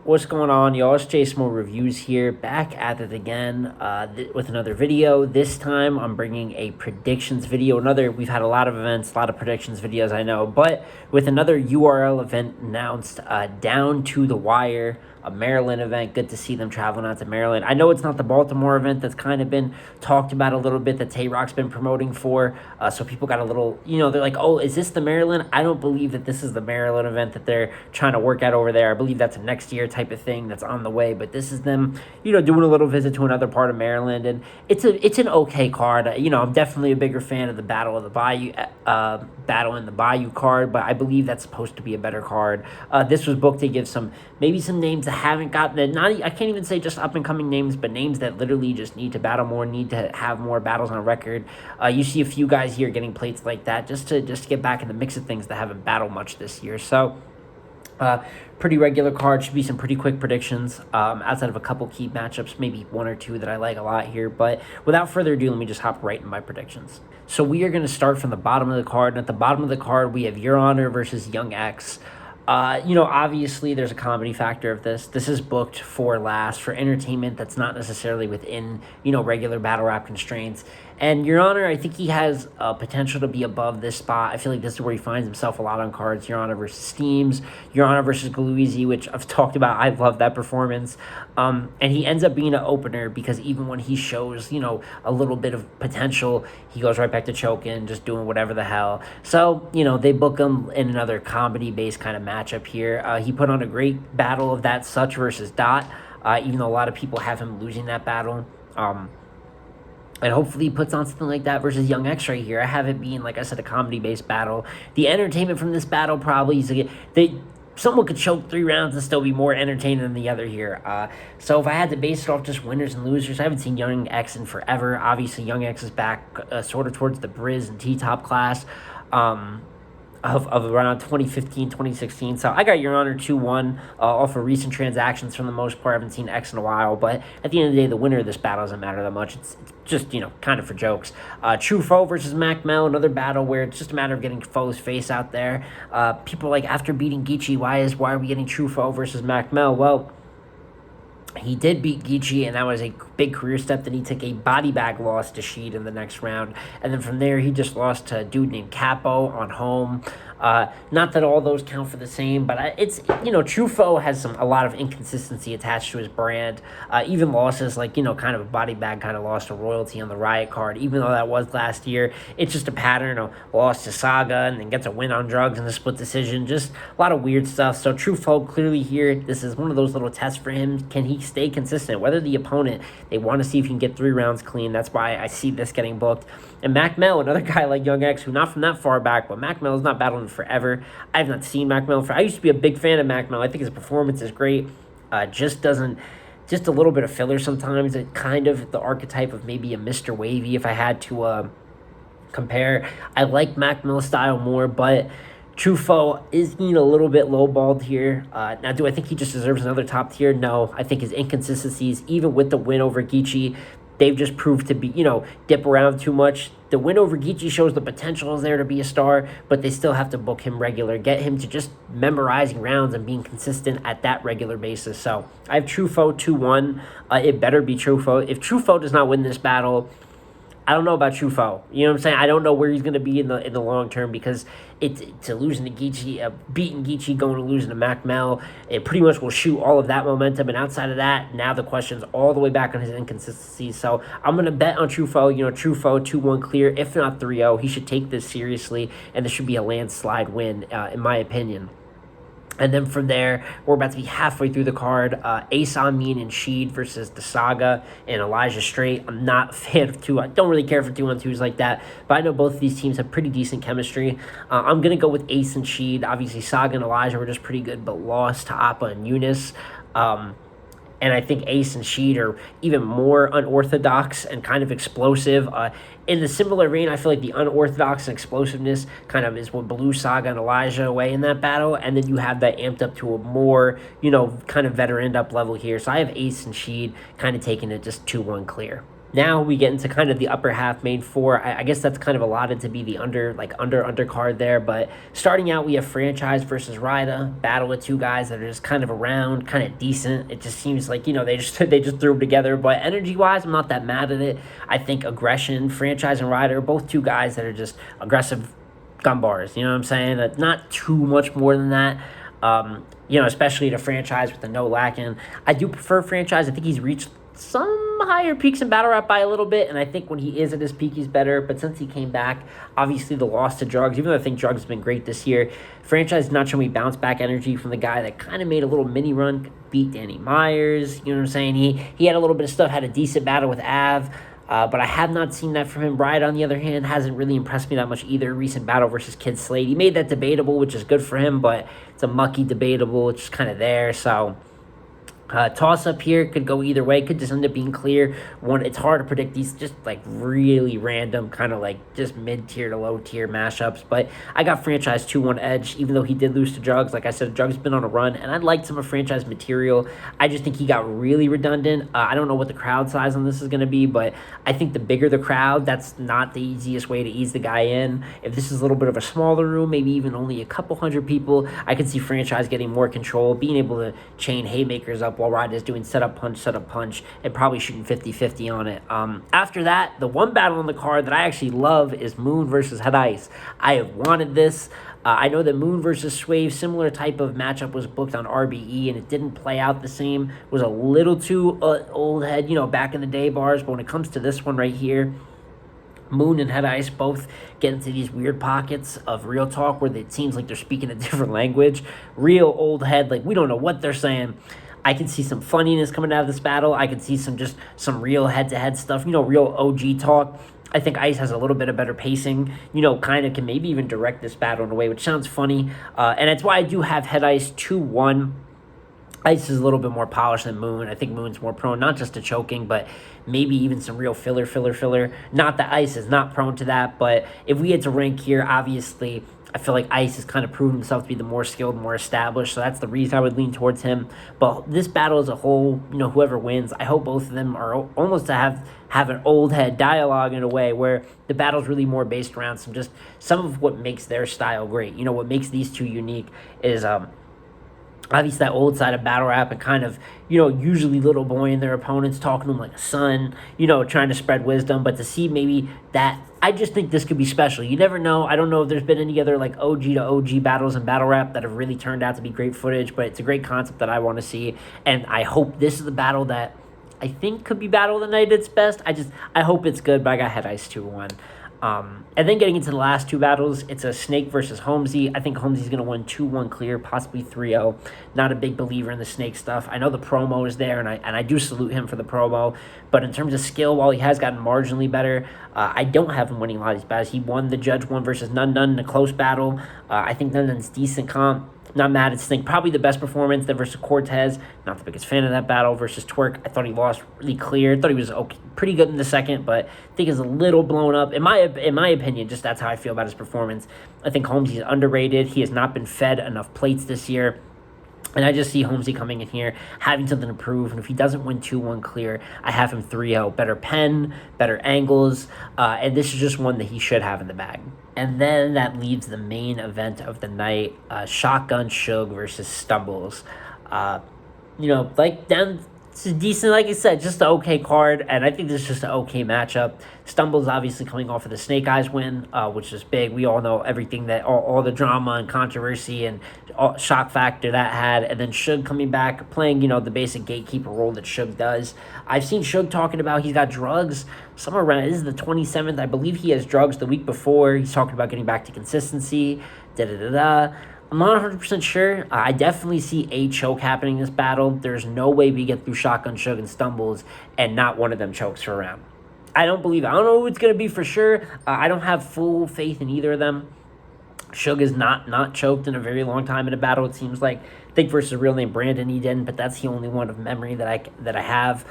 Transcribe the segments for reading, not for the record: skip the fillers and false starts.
What's going on, y'all? It's Jason More Reviews here, back at it again with another video. This time, I'm bringing a predictions video. We've had a lot of events, a lot of predictions videos, I know, but with another URL event announced, down to the wire, a Maryland event. Good to see them traveling out to Maryland. I know it's not the Baltimore event that's kind of been talked about a little bit, that Tay-Rock's been promoting for, so people got a little, they're like, oh, is this the Maryland? I don't believe that this is the Maryland event that they're trying to work out over there. I believe that's a next year type of thing that's on the way, but this is them, doing a little visit to another part of Maryland, and it's an okay card. I'm definitely a bigger fan of the Battle of the Bayou, Battle in the Bayou card, but I believe that's supposed to be a better card. This was booked to give maybe some names that haven't gotten, I can't even say just up and coming names, but names that literally just need to battle more, need to have more battles on record. You see a few guys here getting plates like that just to get back in the mix of things that haven't battled much this year. So pretty regular card, should be some pretty quick predictions outside of a couple key matchups, maybe one or two that I like a lot here. But without further ado, let me just hop right into my predictions. So we are going to start from the bottom of the card, and at the bottom of the card we have Your Honor versus Young X. Obviously there's a comedy factor of this. This is booked for entertainment that's not necessarily within, regular battle rap constraints. And Your Honor, I think he has potential to be above this spot. I feel like this is where he finds himself a lot on cards. Your Honor versus Steams, Your Honor versus Galuizi, which I've talked about. I love that performance. And he ends up being an opener because even when he shows, a little bit of potential, he goes right back to choking, just doing whatever the hell. So, they book him in another comedy-based kind of matchup here. He put on a great battle of that Such versus Dot, even though a lot of people have him losing that battle. And hopefully he puts on something like that versus Young X right here. I have it being, like I said, a comedy-based battle. The entertainment from this battle probably is someone could choke 3 rounds and still be more entertaining than the other here. So if I had to base it off just winners and losers, I haven't seen Young X in forever. Obviously, Young X is back sort of towards the Briz and T-Top class of around 2015, 2016. So I got Your Honor 2-1 off of recent transactions for the most part. I haven't seen X in a while, but at the end of the day, the winner of this battle doesn't matter that much. It's just, kind of for jokes. Truffaut versus Macmillan, another battle where it's just a matter of getting Foe's face out there. People are like, after beating Geechee, why are we getting Truffaut versus Macmillan? Well, he did beat Geechee, and that was a big career step. Then he took a body bag loss to Sheed in the next round. And then from there, he just lost to a dude named Capo on home. Not that all those count for the same, but it's, Truffaut has a lot of inconsistency attached to his brand. Even losses like, kind of a body bag kind of lost to Royalty on the Riot card, even though that was last year. It's just a pattern of loss to Saga and then gets a win on drugs in a split decision. Just a lot of weird stuff. So Truffaut clearly here, this is one of those little tests for him. Can he stay consistent? Whether the opponent, they want to see if he can get 3 rounds clean. That's why I see this getting booked. And Macmillan, another guy like Young X, who not from that far back, but Macmillan's not battling forever. I have not seen Macmillan I used to be a big fan of Macmillan. I think his performance is great. Just a little bit of filler sometimes. It kind of the archetype of maybe a Mr. Wavy if I had to compare. I like Macmillan's style more, but Truffaut is being a little bit lowballed here. Now, do I think he just deserves another top tier? No. I think his inconsistencies, even with the win over Geechee, they've just proved to be, dip around too much. The win over Geechee shows the potential is there to be a star, but they still have to book him regular, get him to just memorizing rounds and being consistent at that regular basis. So I have Truffaut 2-1. It better be Truffaut. If Truffaut does not win this battle, I don't know about Truffaut. You know what I'm saying? I don't know where he's going to be in the long term, because to losing to Geechee, beating Geechee, going to losing to Macmillan, it pretty much will shoot all of that momentum. And outside of that, now the question's all the way back on his inconsistencies. So I'm going to bet on Truffaut. Truffaut 2-1 clear, if not 3-0. He should take this seriously, and this should be a landslide win, in my opinion. And then from there, we're about to be halfway through the card. Ace Amin and Sheed versus the Saga and Elijah Straight. I'm not a fan of I don't really care for 2-on-2s like that, but I know both of these teams have pretty decent chemistry. I'm going to go with Ace and Sheed. Obviously, Saga and Elijah were just pretty good, but lost to Appa and Eunice. And I think Ace and Sheed are even more unorthodox and kind of explosive. In the similar vein, I feel like the unorthodox and explosiveness kind of is what blew Saga and Elijah away in that battle. And then you have that amped up to a more, kind of veteran up level here. So I have Ace and Sheed kind of taking it just 2-1 clear. Now we get into kind of the upper half main four. I guess that's kind of allotted to be the undercard there. But starting out, we have Franchise versus Ryda Battle with two guys that are just kind of around, kind of decent. It just seems like, they just they just threw them together. But energy wise, I'm not that mad at it. I think aggression, Franchise and Ryda are both two guys that are just aggressive gun bars. You know what I'm saying? Not too much more than that. Especially the Franchise with the no lacking. I do prefer Franchise. I think he's reached some higher peaks in battle rap by a little bit, and I think when he is at his peak, he's better. But since he came back, obviously the loss to Drugs, even though I think Drugs has been great this year, Franchise not showing me bounce back energy from the guy that kind of made a little mini run, beat Danny Myers. You know what I'm saying? He had a little bit of stuff, had a decent battle with Av. But I have not seen that from him. Ryda, on the other hand, hasn't really impressed me that much either. Recent battle versus Kid Slade. He made that debatable, which is good for him, but it's a mucky debatable. It's just kind of there, so... toss-up here could go either way. Could just end up being clear. It's hard to predict these just, really random, kind of, just mid-tier to low-tier mashups. But I got Franchise 2-1 edge, even though he did lose to Drugs. Like I said, Drugs has been on a run, and I liked some of Franchise material. I just think he got really redundant. I don't know what the crowd size on this is going to be, but I think the bigger the crowd, that's not the easiest way to ease the guy in. If this is a little bit of a smaller room, maybe even only a couple hundred people, I could see Franchise getting more control, being able to chain haymakers up while Ryda's doing setup punch, and probably shooting 50-50 on it. After that, the one battle on the card that I actually love is Moon versus Head Ice. I have wanted this. I know that Moon versus Swave, similar type of matchup was booked on RBE, and it didn't play out the same. It was a little too old head, back in the day bars, but when it comes to this one right here, Moon and Head Ice both get into these weird pockets of real talk where it seems like they're speaking a different language. Real old head, we don't know what they're saying. I can see some funniness coming out of this battle. I can see some real head-to-head stuff, real OG talk. I think Ice has a little bit of better pacing, kind of can maybe even direct this battle in a way, which sounds funny. And that's why I do have Head Ice 2-1. Ice is a little bit more polished than Moon. I think Moon's more prone, not just to choking, but maybe even some real filler. Not that Ice is not prone to that, but if we had to rank here, obviously, I feel like Ice has kind of proven himself to be the more skilled, more established, so that's the reason I would lean towards him. But this battle as a whole, whoever wins, I hope both of them are almost to have an old head dialogue in a way where the battle's really more based around some of what makes their style great. What makes these two unique is obviously that old side of battle rap and kind of, usually little boy and their opponents talking to them like a son, trying to spread wisdom. But to see maybe that, I just think this could be special. You never know. I don't know if there's been any other OG to OG battles in battle rap that have really turned out to be great footage, but it's a great concept that I want to see. And I hope this is the battle that I think could be battle of the night at its best. I hope it's good, but I got Head Ice 2-1. And then getting into the last two battles, it's a Snake versus Holmesy. I think Holmesy's going to win 2-1 clear, possibly 3-0. Not a big believer in the Snake stuff. I know the promo is there, and I do salute him for the promo. But in terms of skill, while he has gotten marginally better, I don't have him winning a lot of these battles. He won the Judge 1 versus None in a close battle. I think Nun's decent comp. Not mad at Snake. Probably the best performance. Then versus Cortez. Not the biggest fan of that battle. Versus Twerk. I thought he lost really clear. I thought he was okay, pretty good in the second, but I think he's a little blown up. In my opinion, just that's how I feel about his performance. I think Holmes is underrated. He has not been fed enough plates this year. And I just see Holmesy coming in here, having something to prove. And if he doesn't win 2-1 clear, I have him 3-0. Better pen, better angles. And this is just one that he should have in the bag. And then that leaves the main event of the night, Shotgun Shug versus Stumbles. It's a decent, like I said, just an okay card, and I think this is just an okay matchup. Stumbles obviously coming off of the Snake Eyes win, which is big. We all know everything that, all the drama and controversy and shock factor that had, and then Shug coming back, playing, the basic gatekeeper role that Shug does. I've seen Shug talking about he's got drugs somewhere around, this is the 27th, I believe he has drugs the week before. He's talking about getting back to consistency, I'm not 100% sure. I definitely see a choke happening in this battle. There's no way we get through Shotgun Shug and Stumbles and not one of them chokes for a round. I don't know who it's going to be for sure. I don't have full faith in either of them. Shug is not choked in a very long time in a battle, it seems like. I think versus real name Brandon he didn't, but that's the only one of memory that I have.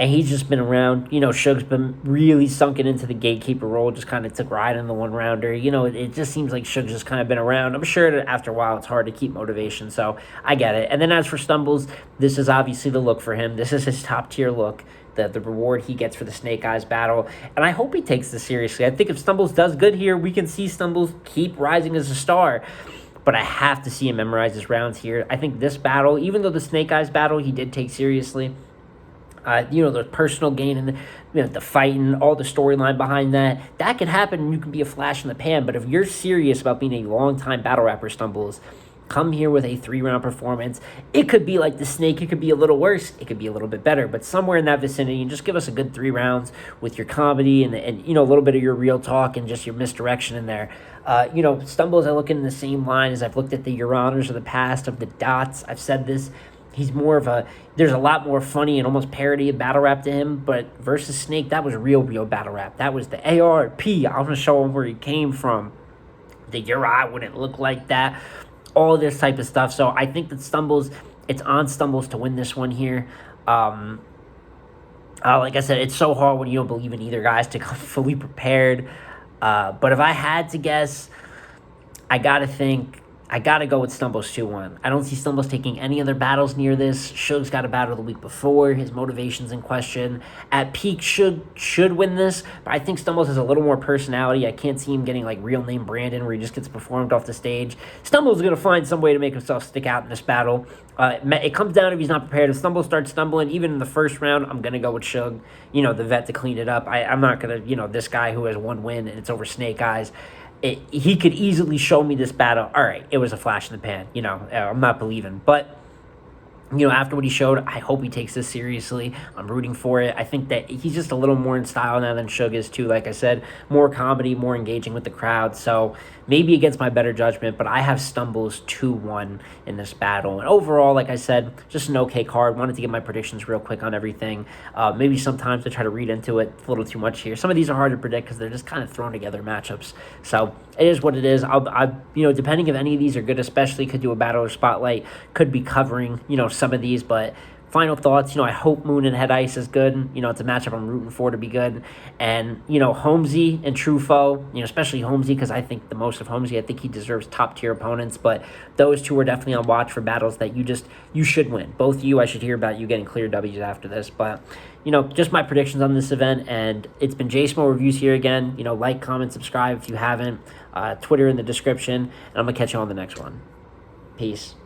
And he's just been around. Shug's been really sunken into the gatekeeper role, just kind of took Ryda in the one-rounder. It just seems like Shug's just kind of been around. I'm sure that after a while it's hard to keep motivation, so I get it. And then as for Stumbles, this is obviously the look for him. This is his top-tier look. the reward he gets for the Snake Eyes battle. And I hope he takes this seriously. I think if Stumbles does good here, we can see Stumbles keep rising as a star. But I have to see him memorize his rounds here. I think this battle, even though the Snake Eyes battle he did take seriously, the personal gain and the fighting, all the storyline behind that could happen and you can be a flash in the pan. But if you're serious about being a long-time battle rapper, Stumbles, come here with a 3-round performance. It could be like the Snake. It could be a little worse. It could be a little bit better. But somewhere in that vicinity, and just give us a good 3 rounds with your comedy and a little bit of your real talk and just your misdirection in there. Stumbles, I look in the same line as I've looked at the Your Honors of the past, of the Dots. I've said this. He's more of there's a lot more funny and almost parody of battle rap to him, but versus Snake, that was real battle rap. That was the ARP. I'm going to show him where he came from. The Your Eye wouldn't look like that. All this type of stuff. So I think that Stumbles, it's on Stumbles to win this one here. Like I said, it's so hard when you don't believe in either guys to come fully prepared. But if I had to guess, I got to go with Stumbles 2-1. I don't see Stumbles taking any other battles near this. Shug's got a battle the week before. His motivation's in question. At peak, should win this, but I think Stumbles has a little more personality. I can't see him getting like real name Brandon where he just gets performed off the stage. Stumbles is going to find some way to make himself stick out in this battle. It comes down if he's not prepared. If Stumbles starts stumbling, even in the first round, I'm going to go with Shug, the vet to clean it up. I'm not going to, this guy who has 1 win and it's over Snake Eyes. He could easily show me this battle. All right, it was a flash in the pan. I'm not believing. But, after what he showed, I hope he takes this seriously. I'm rooting for it. I think that he's just a little more in style now than Shug is, too. Like I said, more comedy, more engaging with the crowd. So maybe against my better judgment, but I have Stumbles 2-1 in this battle. And overall, like I said, just an okay card. Wanted to get my predictions real quick on everything. Maybe sometimes I try to read into it a little too much here. Some of these are hard to predict because they're just kind of thrown together matchups. So it is what it is. Depending if any of these are good, especially could do a battle or spotlight, could be covering, some of these, but final thoughts, I hope Moon and Head Ice is good. It's a matchup I'm rooting for to be good. And, Holmesy and Truffaut, especially Holmesy, because I think the most of Holmesy, I think he deserves top-tier opponents, but those two are definitely on watch for battles that you should win. Both of you, I should hear about you getting clear W's after this, but, just my predictions on this event, and it's been JSmo Reviews here again. Like, comment, subscribe if you haven't. Twitter in the description, and I'm going to catch you on the next one. Peace.